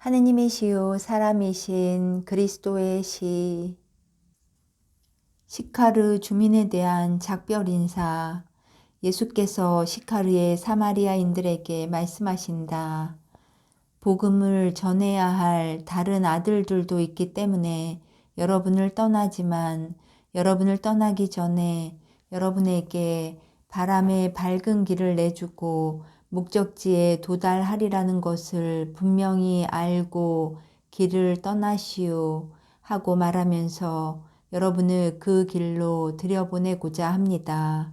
하느님이시요 사람이신 그리스도의 시. 시카르 주민에 대한 작별 인사. 예수께서 시카르의 사마리아인들에게 말씀하신다. 복음을 전해야 할 다른 아들들도 있기 때문에 여러분을 떠나지만 여러분을 떠나기 전에 여러분에게 바람의 밝은 길을 내주고 목적지에 도달하리라는 것을 분명히 알고 길을 떠나시오 하고 말하면서 여러분을 그 길로 들여보내고자 합니다.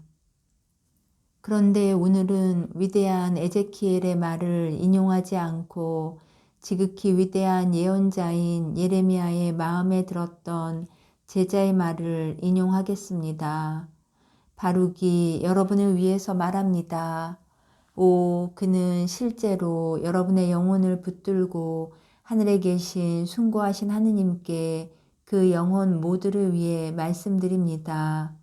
그런데 오늘은 위대한 에제키엘의 말을 인용하지 않고 지극히 위대한 예언자인 예레미야의 마음에 들었던 제자의 말을 인용하겠습니다. 바룩이 여러분을 위해서 말합니다. 오, 그는 실제로 여러분의 영혼을 붙들고 하늘에 계신 숭고하신 하느님께 그 영혼 모두를 위해 말씀드립니다.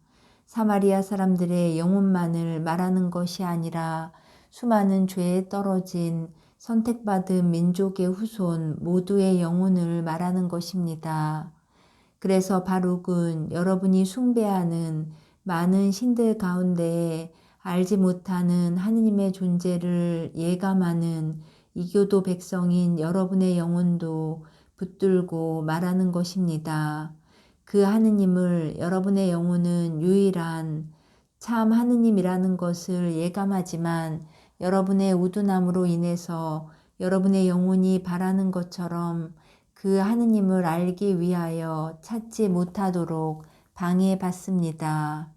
사마리아 사람들의 영혼만을 말하는 것이 아니라 수많은 죄에 떨어진 선택받은 민족의 후손 모두의 영혼을 말하는 것입니다. 그래서 바룩은 여러분이 숭배하는 많은 신들 가운데 알지 못하는 하느님의 존재를 예감하는 이교도 백성인 여러분의 영혼도 붙들고 말하는 것입니다. 그 하느님을 여러분의 영혼은 유일한 참 하느님이라는 것을 예감하지만 여러분의 우둔함으로 인해서 여러분의 영혼이 바라는 것처럼 그 하느님을 알기 위하여 찾지 못하도록 방해받습니다.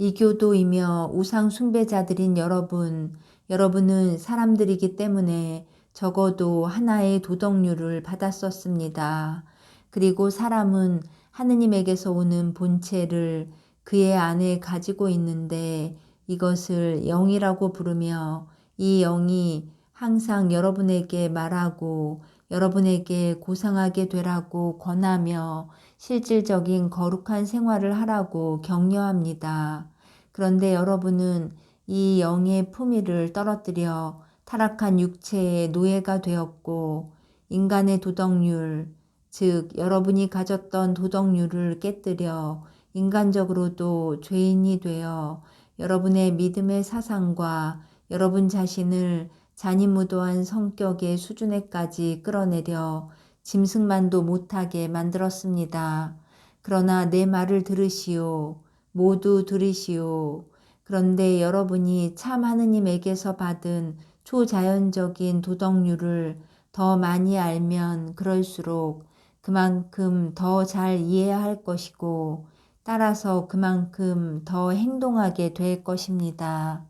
이교도이며 우상 숭배자들인 여러분은 사람들이기 때문에 적어도 하나의 도덕률을 받았었습니다. 그리고 사람은 하느님에게서 오는 본체를 그의 안에 가지고 있는데 이것을 영이라고 부르며 이 영이 항상 여러분에게 말하고 여러분에게 고상하게 되라고 권하며 실질적인 거룩한 생활을 하라고 격려합니다. 그런데 여러분은 이 영의 품위를 떨어뜨려 타락한 육체의 노예가 되었고 인간의 도덕률, 즉 여러분이 가졌던 도덕률을 깨뜨려 인간적으로도 죄인이 되어 여러분의 믿음의 사상과 여러분 자신을 잔인무도한 성격의 수준에까지 끌어내려 짐승만도 못하게 만들었습니다. 그러나 내 말을 들으시오. 모두 들으시오. 그런데 여러분이 참 하느님에게서 받은 초자연적인 도덕률을 더 많이 알면 그럴수록 그만큼 더 잘 이해할 것이고 따라서 그만큼 더 행동하게 될 것입니다.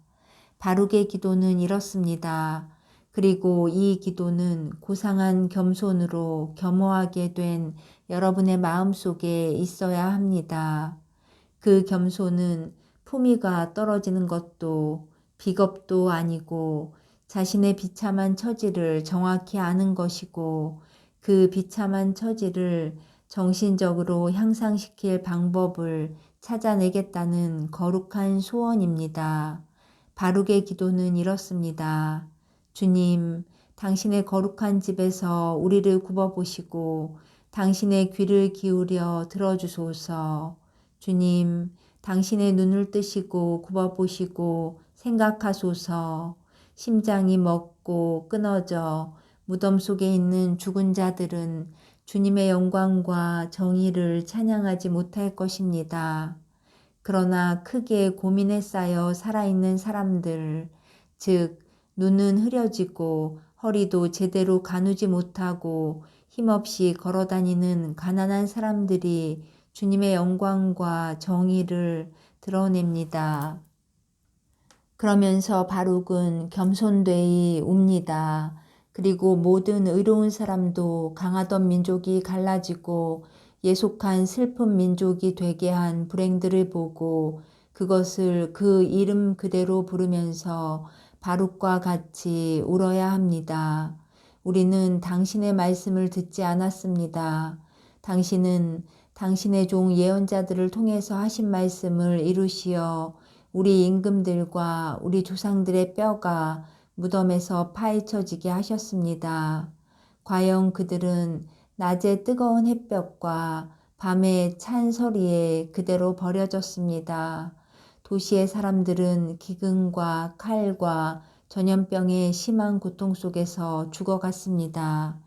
바룩의 기도는 이렇습니다. 그리고 이 기도는 고상한 겸손으로 겸허하게 된 여러분의 마음속에 있어야 합니다. 그 겸손은 품위가 떨어지는 것도 비겁도 아니고 자신의 비참한 처지를 정확히 아는 것이고 그 비참한 처지를 정신적으로 향상시킬 방법을 찾아내겠다는 거룩한 소원입니다. 바룩의 기도는 이렇습니다. 주님, 당신의 거룩한 집에서 우리를 굽어보시고 당신의 귀를 기울여 들어주소서. 주님, 당신의 눈을 뜨시고 굽어보시고 생각하소서. 심장이 먹고 끊어져 무덤 속에 있는 죽은 자들은 주님의 영광과 정의를 찬양하지 못할 것입니다. 그러나 크게 고민에 쌓여 살아있는 사람들, 즉 눈은 흐려지고 허리도 제대로 가누지 못하고 힘없이 걸어다니는 가난한 사람들이 주님의 영광과 정의를 드러냅니다. 그러면서 바룩은 겸손되이 웁니다. 그리고 모든 의로운 사람도 강하던 민족이 갈라지고 예속한 슬픈 민족이 되게 한 불행들을 보고 그것을 그 이름 그대로 부르면서 바룩과 같이 울어야 합니다. 우리는 당신의 말씀을 듣지 않았습니다. 당신은 당신의 종 예언자들을 통해서 하신 말씀을 이루시어 우리 임금들과 우리 조상들의 뼈가 무덤에서 파헤쳐지게 하셨습니다. 과연 그들은 낮의 뜨거운 햇볕과 밤의 찬 서리에 그대로 버려졌습니다. 도시의 사람들은 기근과 칼과 전염병의 심한 고통 속에서 죽어갔습니다.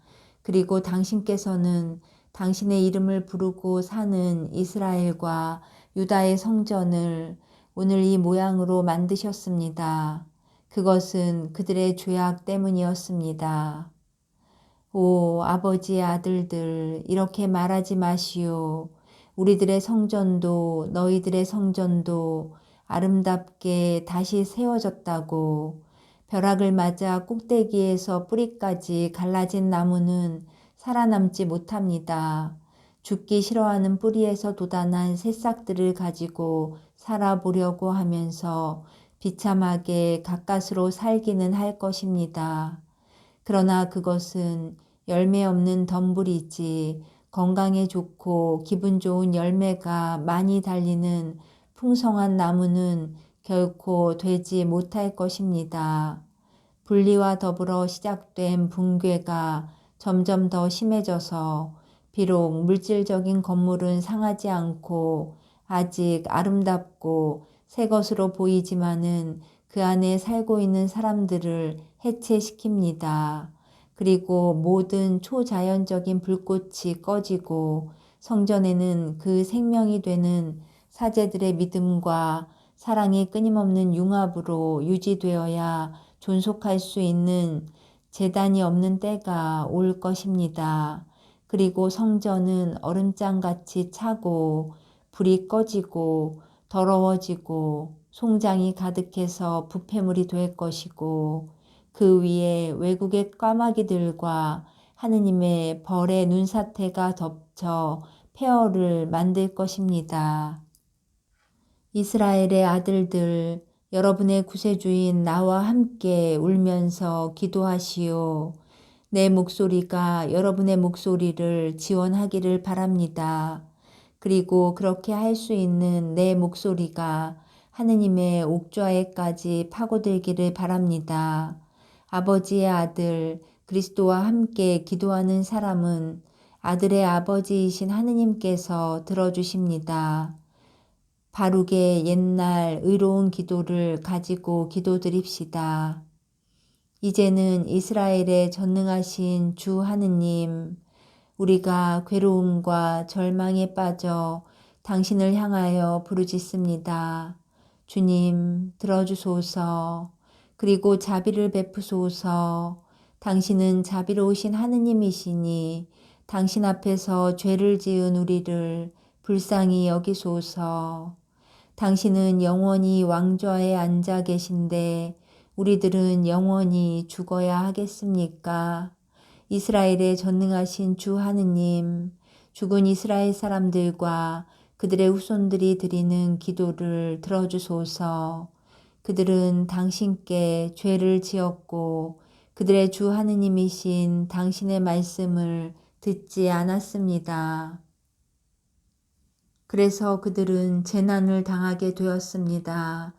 그리고 당신께서는 당신의 이름을 부르고 사는 이스라엘과 유다의 성전을 오늘 이 모양으로 만드셨습니다. 그것은 그들의 죄악 때문이었습니다. 오 아버지의 아들들, 이렇게 말하지 마시오. 우리들의 성전도 너희들의 성전도 아름답게 다시 세워졌다고. 벼락을 맞아 꼭대기에서 뿌리까지 갈라진 나무는 살아남지 못합니다. 죽기 싫어하는 뿌리에서 돋아난 새싹들을 가지고 살아보려고 하면서 비참하게 가까스로 살기는 할 것입니다. 그러나 그것은 열매 없는 덤불이지 건강에 좋고 기분 좋은 열매가 많이 달리는 풍성한 나무는 결코 되지 못할 것입니다. 분리와 더불어 시작된 붕괴가 점점 더 심해져서 비록 물질적인 건물은 상하지 않고 아직 아름답고 새 것으로 보이지만은 그 안에 살고 있는 사람들을 해체시킵니다. 그리고 모든 초자연적인 불꽃이 꺼지고 성전에는 그 생명이 되는 사제들의 믿음과 사랑이 끊임없는 융합으로 유지되어야 존속할 수 있는 재단이 없는 때가 올 것입니다. 그리고 성전은 얼음장같이 차고 불이 꺼지고 더러워지고 송장이 가득해서 부패물이 될 것이고 그 위에 외국의 까마귀들과 하느님의 벌의 눈사태가 덮쳐 폐허를 만들 것입니다. 이스라엘의 아들들, 여러분의 구세주인 나와 함께 울면서 기도하시오. 내 목소리가 여러분의 목소리를 지원하기를 바랍니다. 그리고 그렇게 할 수 있는 내 목소리가 하느님의 옥좌에까지 파고들기를 바랍니다. 아버지의 아들 그리스도와 함께 기도하는 사람은 아들의 아버지이신 하느님께서 들어주십니다. 바르게 옛날 의로운 기도를 가지고 기도드립시다. 이제는 이스라엘의 전능하신 주 하느님, 우리가 괴로움과 절망에 빠져 당신을 향하여 부르짖습니다. 주님, 들어주소서. 그리고 자비를 베푸소서. 당신은 자비로우신 하느님이시니 당신 앞에서 죄를 지은 우리를 불쌍히 여기소서. 당신은 영원히 왕좌에 앉아 계신데 우리들은 영원히 죽어야 하겠습니까? 이스라엘의 전능하신 주 하느님, 죽은 이스라엘 사람들과 그들의 후손들이 드리는 기도를 들어주소서. 그들은 당신께 죄를 지었고 그들의 주 하느님이신 당신의 말씀을 듣지 않았습니다. 그래서 그들은 재난을 당하게 되었습니다.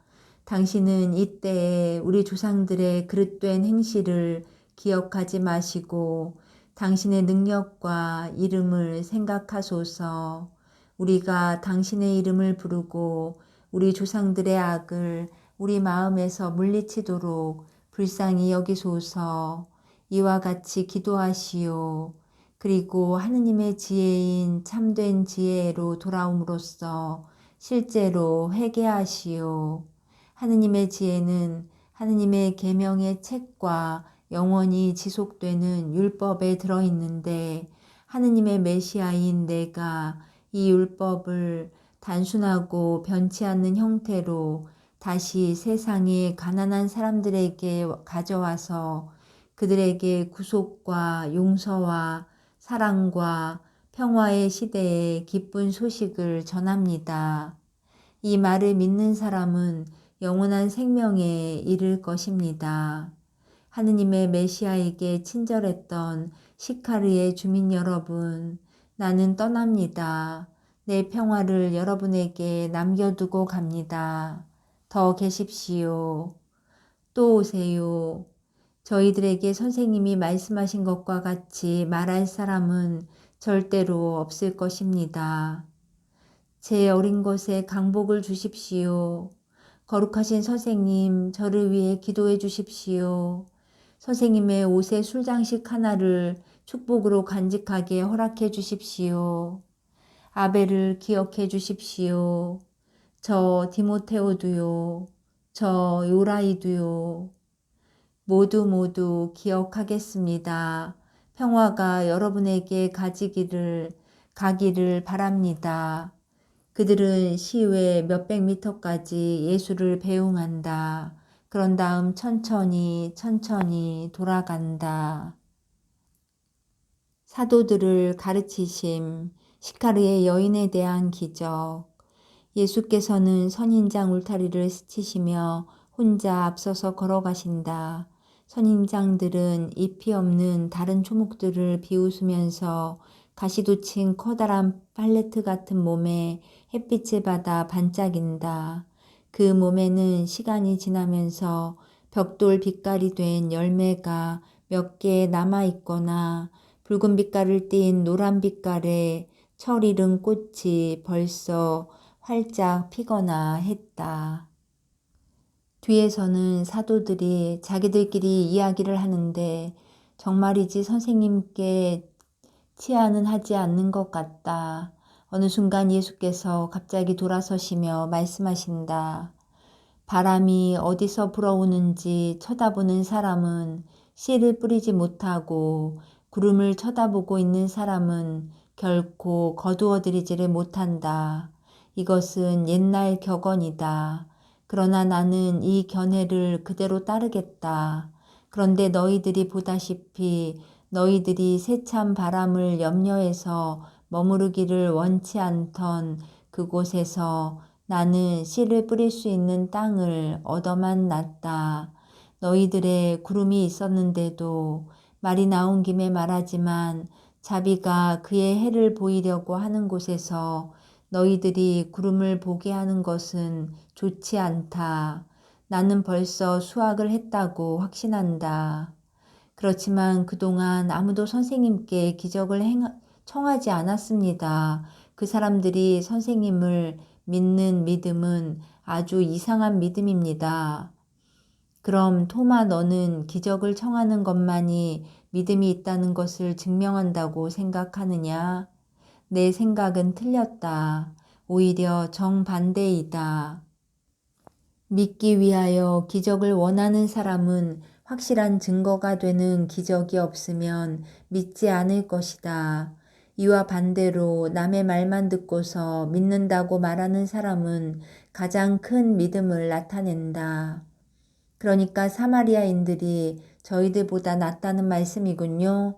당신은 이때에 우리 조상들의 그릇된 행실을 기억하지 마시고 당신의 능력과 이름을 생각하소서. 우리가 당신의 이름을 부르고 우리 조상들의 악을 우리 마음에서 물리치도록 불쌍히 여기소서. 이와 같이 기도하시오. 그리고 하느님의 지혜인 참된 지혜로 돌아옴으로써 실제로 회개하시오. 하느님의 지혜는 하느님의 계명의 책과 영원히 지속되는 율법에 들어있는데 하느님의 메시아인 내가 이 율법을 단순하고 변치 않는 형태로 다시 세상의 가난한 사람들에게 가져와서 그들에게 구속과 용서와 사랑과 평화의 시대에 기쁜 소식을 전합니다. 이 말을 믿는 사람은 영원한 생명에 이를 것입니다. 하느님의 메시아에게 친절했던 시카르의 주민 여러분, 나는 떠납니다. 내 평화를 여러분에게 남겨두고 갑니다. 더 계십시오. 또 오세요. 저희들에게 선생님이 말씀하신 것과 같이 말할 사람은 절대로 없을 것입니다. 제 어린 것에 강복을 주십시오. 거룩하신 선생님, 저를 위해 기도해 주십시오. 선생님의 옷의 술장식 하나를 축복으로 간직하게 허락해 주십시오. 아벨을 기억해 주십시오. 저 디모테오도요. 저 요라이도요. 모두 기억하겠습니다. 평화가 여러분에게 가기를 바랍니다. 그들은 시외 몇백 미터까지 예수를 배웅한다. 그런 다음 천천히 돌아간다. 사도들을 가르치심, 시카르의 여인에 대한 기적. 예수께서는 선인장 울타리를 스치시며 혼자 앞서서 걸어가신다. 선인장들은 잎이 없는 다른 초목들을 비웃으면서 가시돋친 커다란 팔레트 같은 몸에 햇빛을 받아 반짝인다. 그 몸에는 시간이 지나면서 벽돌 빛깔이 된 열매가 몇 개 남아있거나 붉은 빛깔을 띤 노란 빛깔의 철 잃은 꽃이 벌써 활짝 피거나 했다. 뒤에서는 사도들이 자기들끼리 이야기를 하는데 정말이지 선생님께 치아는 하지 않는 것 같다. 어느 순간 예수께서 갑자기 돌아서시며 말씀하신다. 바람이 어디서 불어오는지 쳐다보는 사람은 씨를 뿌리지 못하고 구름을 쳐다보고 있는 사람은 결코 거두어들이지를 못한다. 이것은 옛날 격언이다. 그러나 나는 이 견해를 그대로 따르겠다. 그런데 너희들이 보다시피 너희들이 세찬 바람을 염려해서 머무르기를 원치 않던 그곳에서 나는 씨를 뿌릴 수 있는 땅을 얻어만 놨다. 너희들의 구름이 있었는데도 말이 나온 김에 말하지만 자비가 그의 해를 보이려고 하는 곳에서 너희들이 구름을 보게 하는 것은 좋지 않다. 나는 벌써 수학을 했다고 확신한다. 그렇지만 그동안 아무도 선생님께 기적을 청하지 않았습니다. 그 사람들이 선생님을 믿는 믿음은 아주 이상한 믿음입니다. 그럼 토마 너는 기적을 청하는 것만이 믿음이 있다는 것을 증명한다고 생각하느냐? 내 생각은 틀렸다. 오히려 정반대이다. 믿기 위하여 기적을 원하는 사람은 확실한 증거가 되는 기적이 없으면 믿지 않을 것이다. 이와 반대로 남의 말만 듣고서 믿는다고 말하는 사람은 가장 큰 믿음을 나타낸다. 그러니까 사마리아인들이 저희들보다 낫다는 말씀이군요.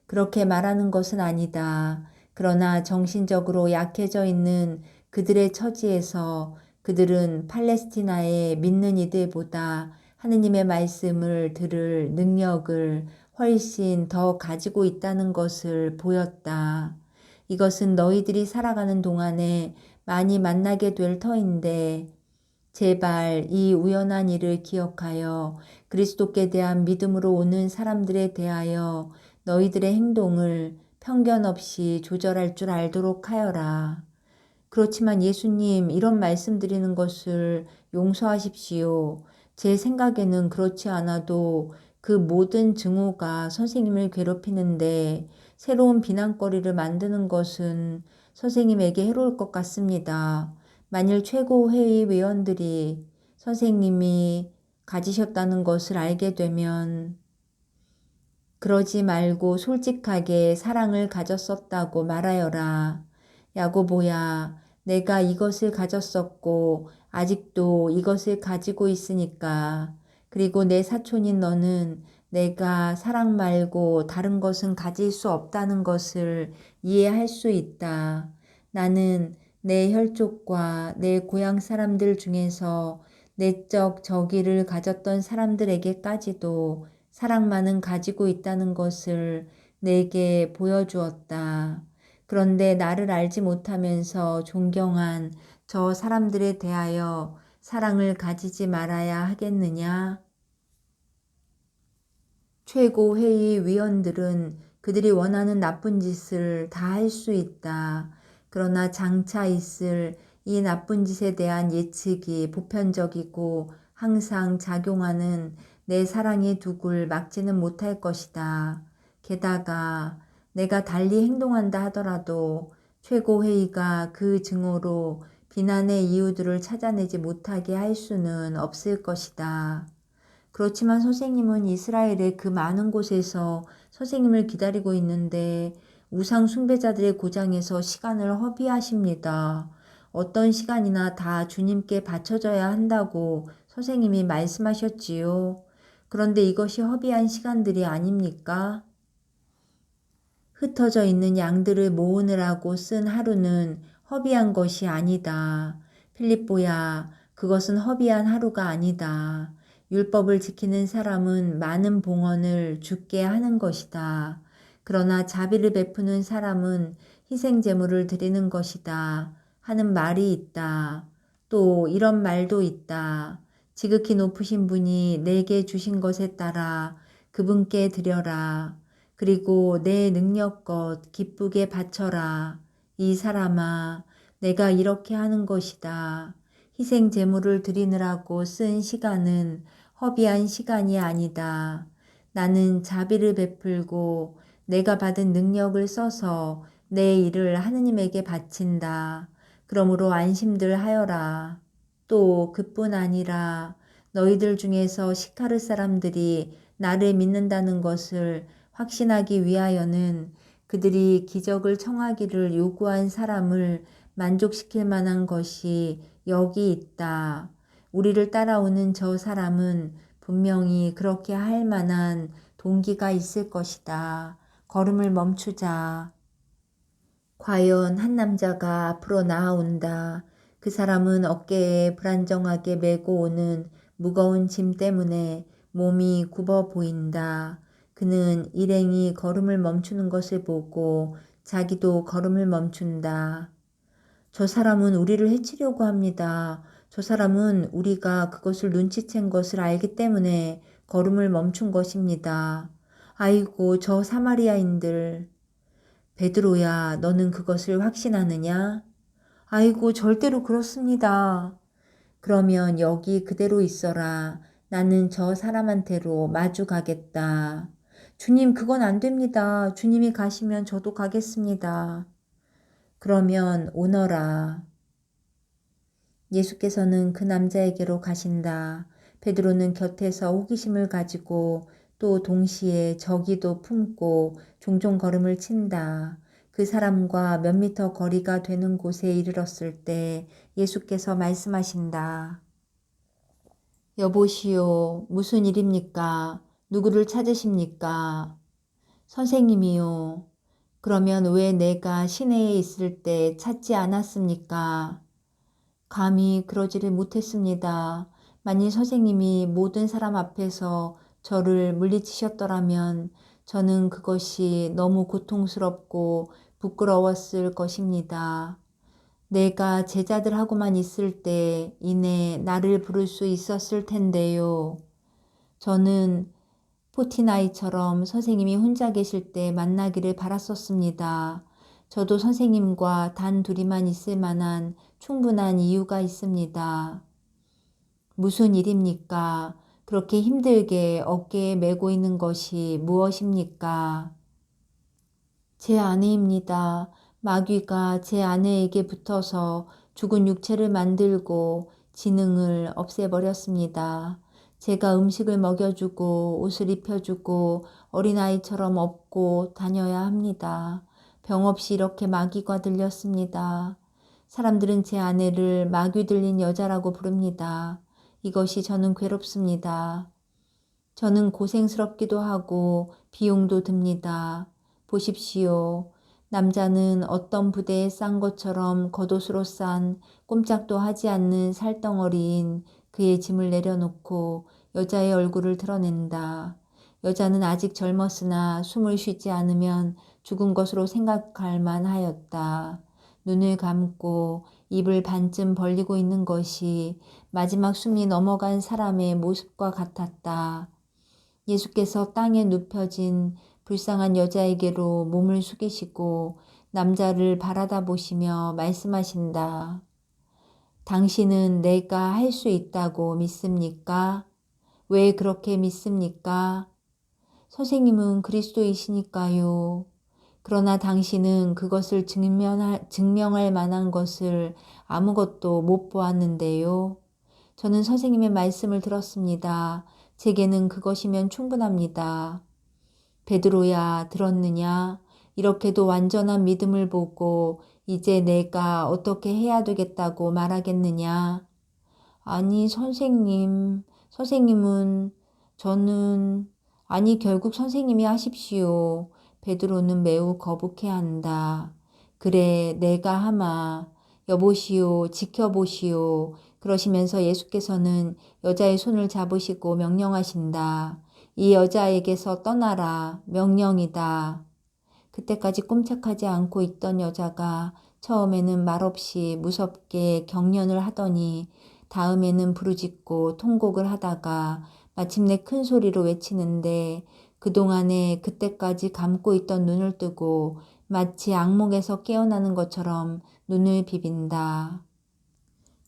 그렇게 말하는 것은 아니다. 그러나 정신적으로 약해져 있는 그들의 처지에서 그들은 팔레스티나의 믿는 이들보다 하느님의 말씀을 들을 능력을 훨씬 더 가지고 있다는 것을 보였다. 이것은 너희들이 살아가는 동안에 많이 만나게 될 터인데 제발 이 우연한 일을 기억하여 그리스도께 대한 믿음으로 오는 사람들에 대하여 너희들의 행동을 편견 없이 조절할 줄 알도록 하여라. 그렇지만 예수님, 이런 말씀드리는 것을 용서하십시오. 제 생각에는 그렇지 않아도 그 모든 증오가 선생님을 괴롭히는데 새로운 비난거리를 만드는 것은 선생님에게 해로울 것 같습니다. 만일 최고회의 위원들이 선생님이 가지셨다는 것을 알게 되면 그러지 말고 솔직하게 사랑을 가졌었다고 말하여라. 야고보야, 내가 이것을 가졌었고 아직도 이것을 가지고 있으니까. 그리고 내 사촌인 너는 내가 사랑 말고 다른 것은 가질 수 없다는 것을 이해할 수 있다. 나는 내 혈족과 내 고향 사람들 중에서 내적 저기를 가졌던 사람들에게까지도 사랑만은 가지고 있다는 것을 내게 보여주었다. 그런데 나를 알지 못하면서 존경한 저 사람들에 대하여 사랑을 가지지 말아야 하겠느냐? 최고회의 위원들은 그들이 원하는 나쁜 짓을 다 할 수 있다. 그러나 장차 있을 이 나쁜 짓에 대한 예측이 보편적이고 항상 작용하는 내 사랑의 둑을 막지는 못할 것이다. 게다가 내가 달리 행동한다 하더라도 최고회의가 그 증오로 비난의 이유들을 찾아내지 못하게 할 수는 없을 것이다. 그렇지만 선생님은 이스라엘의 그 많은 곳에서 선생님을 기다리고 있는데 우상 숭배자들의 고장에서 시간을 허비하십니다. 어떤 시간이나 다 주님께 바쳐져야 한다고 선생님이 말씀하셨지요. 그런데 이것이 허비한 시간들이 아닙니까? 흩어져 있는 양들을 모으느라고 쓴 하루는 허비한 것이 아니다. 필립보야, 그것은 허비한 하루가 아니다. 율법을 지키는 사람은 많은 봉헌을 주께 하는 것이다. 그러나 자비를 베푸는 사람은 희생 제물을 드리는 것이다. 하는 말이 있다. 또 이런 말도 있다. 지극히 높으신 분이 내게 주신 것에 따라 그분께 드려라. 그리고 내 능력껏 기쁘게 바쳐라. 이 사람아, 내가 이렇게 하는 것이다. 희생 제물을 드리느라고 쓴 시간은 허비한 시간이 아니다. 나는 자비를 베풀고 내가 받은 능력을 써서 내 일을 하느님에게 바친다. 그러므로 안심들 하여라. 또 그뿐 아니라 너희들 중에서 시카르 사람들이 나를 믿는다는 것을 확신하기 위하여는 그들이 기적을 청하기를 요구한 사람을 만족시킬 만한 것이 여기 있다. 우리를 따라오는 저 사람은 분명히 그렇게 할 만한 동기가 있을 것이다. 걸음을 멈추자. 과연 한 남자가 앞으로 나아온다. 그 사람은 어깨에 불안정하게 메고 오는 무거운 짐 때문에 몸이 굽어 보인다. 그는 일행이 걸음을 멈추는 것을 보고 자기도 걸음을 멈춘다. 저 사람은 우리를 해치려고 합니다. 저 사람은 우리가 그것을 눈치챈 것을 알기 때문에 걸음을 멈춘 것입니다. 아이고, 저 사마리아인들. 베드로야, 너는 그것을 확신하느냐? 아이고, 절대로 그렇습니다. 그러면 여기 그대로 있어라. 나는 저 사람한테로 마주 가겠다. 주님, 그건 안 됩니다. 주님이 가시면 저도 가겠습니다. 그러면 오너라. 예수께서는 그 남자에게로 가신다. 베드로는 곁에서 호기심을 가지고 또 동시에 저기도 품고 종종 걸음을 친다. 그 사람과 몇 미터 거리가 되는 곳에 이르렀을 때 예수께서 말씀하신다. 여보시오, 무슨 일입니까? 누구를 찾으십니까? 선생님이요. 그러면 왜 내가 시내에 있을 때 찾지 않았습니까? 감히 그러지를 못했습니다. 만일 선생님이 모든 사람 앞에서 저를 물리치셨더라면 저는 그것이 너무 고통스럽고 부끄러웠을 것입니다. 내가 제자들하고만 있을 때 이내 나를 부를 수 있었을 텐데요. 저는 포티나이처럼 선생님이 혼자 계실 때 만나기를 바랐었습니다. 저도 선생님과 단 둘이만 있을 만한 충분한 이유가 있습니다. 무슨 일입니까? 그렇게 힘들게 어깨에 메고 있는 것이 무엇입니까? 제 아내입니다. 마귀가 제 아내에게 붙어서 죽은 육체를 만들고 지능을 없애버렸습니다. 제가 음식을 먹여주고 옷을 입혀주고 어린아이처럼 업고 다녀야 합니다. 병 없이 이렇게 마귀가 들렸습니다. 사람들은 제 아내를 마귀 들린 여자라고 부릅니다. 이것이 저는 괴롭습니다. 저는 고생스럽기도 하고 비용도 듭니다. 보십시오. 남자는 어떤 부대에 싼 것처럼 겉옷으로 싼 꼼짝도 하지 않는 살덩어리인 그의 짐을 내려놓고 여자의 얼굴을 드러낸다. 여자는 아직 젊었으나 숨을 쉬지 않으면 죽은 것으로 생각할 만하였다. 눈을 감고 입을 반쯤 벌리고 있는 것이 마지막 숨이 넘어간 사람의 모습과 같았다. 예수께서 땅에 눕혀진 불쌍한 여자에게로 몸을 숙이시고 남자를 바라다 보시며 말씀하신다. 당신은 내가 할 수 있다고 믿습니까? 왜 그렇게 믿습니까? 선생님은 그리스도이시니까요. 그러나 당신은 그것을 증명할 만한 것을 아무것도 못 보았는데요. 저는 선생님의 말씀을 들었습니다. 제게는 그것이면 충분합니다. 베드로야, 들었느냐? 이렇게도 완전한 믿음을 보고 이제 내가 어떻게 해야 되겠다고 말하겠느냐? 아니, 선생님은 저는 아니 결국 선생님이 하십시오. 베드로는 매우 거북해한다. 그래, 내가 하마. 여보시오, 지켜보시오. 그러시면서 예수께서는 여자의 손을 잡으시고 명령하신다. 이 여자에게서 떠나라. 명령이다. 그때까지 꼼짝하지 않고 있던 여자가 처음에는 말없이 무섭게 경련을 하더니 다음에는 부르짖고 통곡을 하다가 마침내 큰 소리로 외치는데 그동안에 그때까지 감고 있던 눈을 뜨고 마치 악몽에서 깨어나는 것처럼 눈을 비빈다.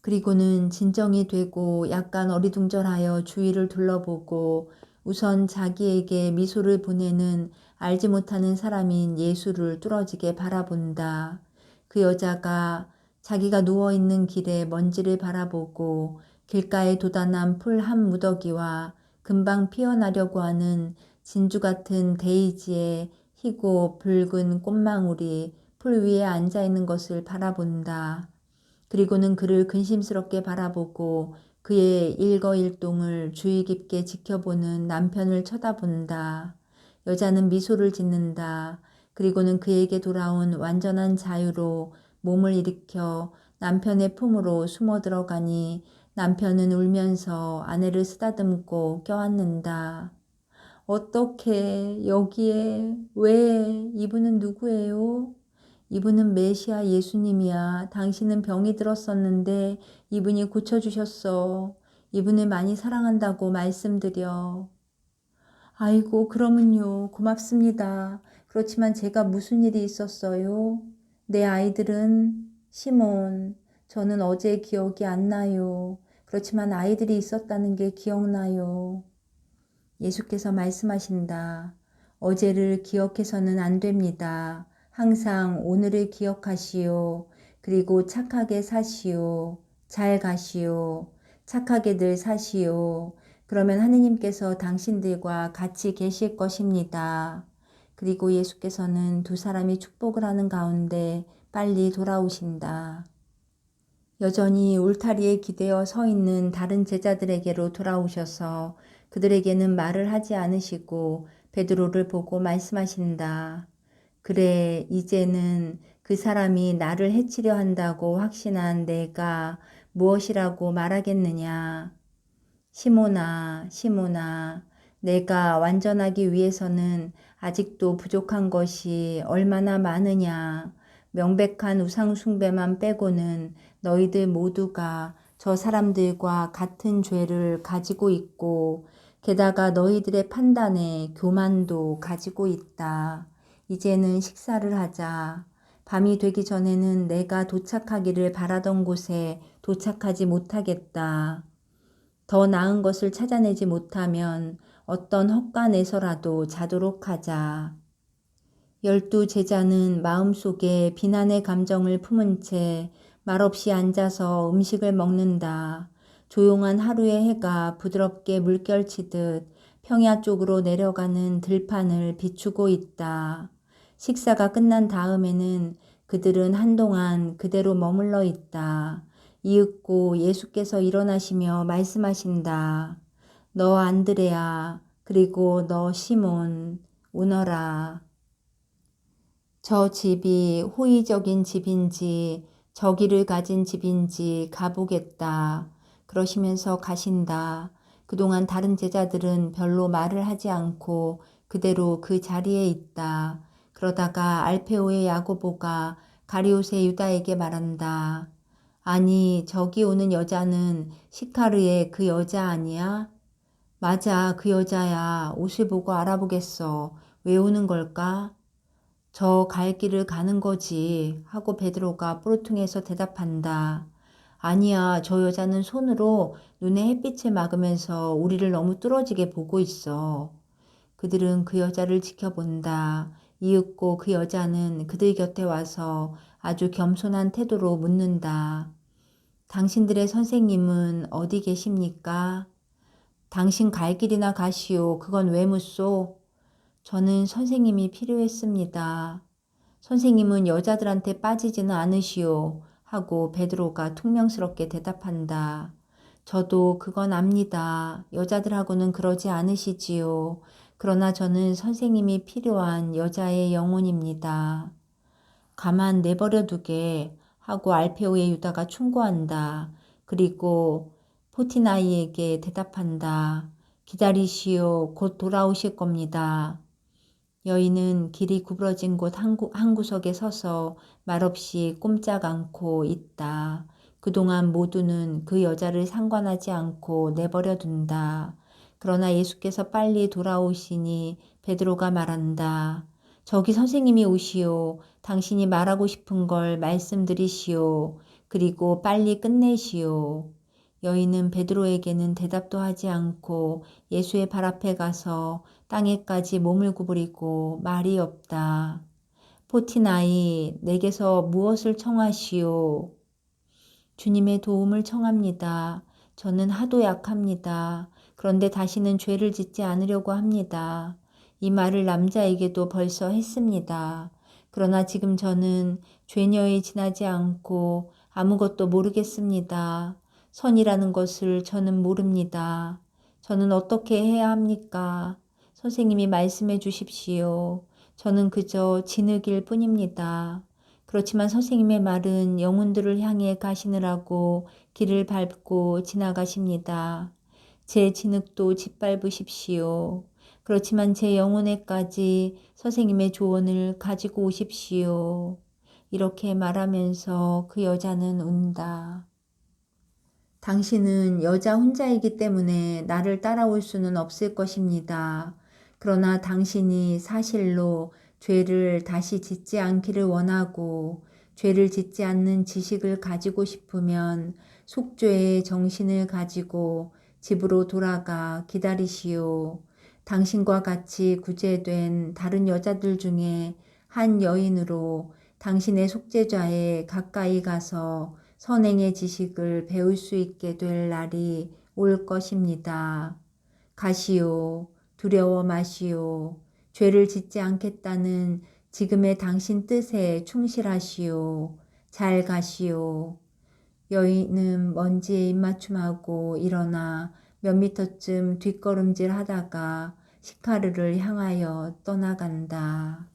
그리고는 진정이 되고 약간 어리둥절하여 주위를 둘러보고 우선 자기에게 미소를 보내는 알지 못하는 사람인 예수를 뚫어지게 바라본다. 그 여자가 자기가 누워있는 길에 먼지를 바라보고 길가에 돋아난 풀 한 무더기와 금방 피어나려고 하는 진주 같은 데이지의 희고 붉은 꽃망울이 풀 위에 앉아있는 것을 바라본다. 그리고는 그를 근심스럽게 바라보고 그의 일거일동을 주의 깊게 지켜보는 남편을 쳐다본다. 여자는 미소를 짓는다. 그리고는 그에게 돌아온 완전한 자유로 몸을 일으켜 남편의 품으로 숨어 들어가니 남편은 울면서 아내를 쓰다듬고 껴안는다. 어떻게 여기에 왜 이분은 누구예요? 이분은 메시아 예수님이야. 당신은 병이 들었었는데 이분이 고쳐주셨어. 이분을 많이 사랑한다고 말씀드려. 아이고, 그러면요. 고맙습니다. 그렇지만 제가 무슨 일이 있었어요? 내 아이들은 시몬. 저는 어제 기억이 안 나요. 그렇지만 아이들이 있었다는 게 기억나요. 예수께서 말씀하신다. 어제를 기억해서는 안 됩니다. 항상 오늘을 기억하시오. 그리고 착하게 사시오. 잘 가시오. 착하게들 사시오. 그러면 하느님께서 당신들과 같이 계실 것입니다. 그리고 예수께서는 두 사람이 축복을 하는 가운데 빨리 돌아오신다. 여전히 울타리에 기대어 서 있는 다른 제자들에게로 돌아오셔서 그들에게는 말을 하지 않으시고 베드로를 보고 말씀하신다. 그래, 이제는 그 사람이 나를 해치려 한다고 확신한 내가 무엇이라고 말하겠느냐. 시몬아, 시몬아, 내가 완전하기 위해서는 아직도 부족한 것이 얼마나 많으냐. 명백한 우상숭배만 빼고는 너희들 모두가 저 사람들과 같은 죄를 가지고 있고 게다가 너희들의 판단에 교만도 가지고 있다. 이제는 식사를 하자. 밤이 되기 전에는 내가 도착하기를 바라던 곳에 도착하지 못하겠다. 더 나은 것을 찾아내지 못하면 어떤 헛간에서라도 자도록 하자. 12 제자는 마음속에 비난의 감정을 품은 채 말없이 앉아서 음식을 먹는다. 조용한 하루의 해가 부드럽게 물결치듯 평야 쪽으로 내려가는 들판을 비추고 있다. 식사가 끝난 다음에는 그들은 한동안 그대로 머물러 있다. 이윽고 예수께서 일어나시며 말씀하신다. 너 안드레아, 그리고 너 시몬, 오너라. 저 집이 호의적인 집인지 저기를 가진 집인지 가보겠다. 그러시면서 가신다. 그동안 다른 제자들은 별로 말을 하지 않고 그대로 그 자리에 있다. 그러다가 알페오의 야고보가 가리옷의 유다에게 말한다. 아니, 저기 오는 여자는 시카르의 그 여자 아니야? 맞아, 그 여자야. 옷을 보고 알아보겠어. 왜 오는 걸까? 저 갈 길을 가는 거지. 하고 베드로가 뽀르퉁에서 대답한다. 아니야, 저 여자는 손으로 눈에 햇빛을 막으면서 우리를 너무 뚫어지게 보고 있어. 그들은 그 여자를 지켜본다. 이윽고 그 여자는 그들 곁에 와서 아주 겸손한 태도로 묻는다. 당신들의 선생님은 어디 계십니까? 당신 갈 길이나 가시오. 그건 왜 묻소? 저는 선생님이 필요했습니다. 선생님은 여자들한테 빠지지는 않으시오. 하고 베드로가 퉁명스럽게 대답한다. 저도 그건 압니다. 여자들하고는 그러지 않으시지요. 그러나 저는 선생님이 필요한 여자의 영혼입니다. 가만 내버려 두게 하고 알페오의 유다가 충고한다. 그리고 포티나이에게 대답한다. 기다리시오. 곧 돌아오실 겁니다. 여인은 길이 구부러진 곳 한 구석에 서서 말없이 꼼짝 않고 있다. 그동안 모두는 그 여자를 상관하지 않고 내버려 둔다. 그러나 예수께서 빨리 돌아오시니 베드로가 말한다. 저기 선생님이 오시오. 당신이 말하고 싶은 걸 말씀드리시오. 그리고 빨리 끝내시오. 여인은 베드로에게는 대답도 하지 않고 예수의 발 앞에 가서 땅에까지 몸을 구부리고 말이 없다. 포티나이, 내게서 무엇을 청하시오? 주님의 도움을 청합니다. 저는 하도 약합니다. 그런데 다시는 죄를 짓지 않으려고 합니다. 이 말을 남자에게도 벌써 했습니다. 그러나 지금 저는 죄녀에 지나지 않고 아무것도 모르겠습니다. 선이라는 것을 저는 모릅니다. 저는 어떻게 해야 합니까? 선생님이 말씀해 주십시오. 저는 그저 진흙일 뿐입니다. 그렇지만 선생님의 말은 영혼들을 향해 가시느라고 길을 밟고 지나가십니다. 제 진흙도 짓밟으십시오. 그렇지만 제 영혼에까지 선생님의 조언을 가지고 오십시오. 이렇게 말하면서 그 여자는 운다. 당신은 여자 혼자이기 때문에 나를 따라올 수는 없을 것입니다. 그러나 당신이 사실로 죄를 다시 짓지 않기를 원하고 죄를 짓지 않는 지식을 가지고 싶으면 속죄의 정신을 가지고 집으로 돌아가 기다리시오. 당신과 같이 구제된 다른 여자들 중에 한 여인으로 당신의 속죄자에 가까이 가서 선행의 지식을 배울 수 있게 될 날이 올 것입니다. 가시오. 두려워 마시오. 죄를 짓지 않겠다는 지금의 당신 뜻에 충실하시오. 잘 가시오. 여인은 먼지에 입맞춤하고 일어나 몇 미터쯤 뒷걸음질 하다가 시카르를 향하여 떠나간다.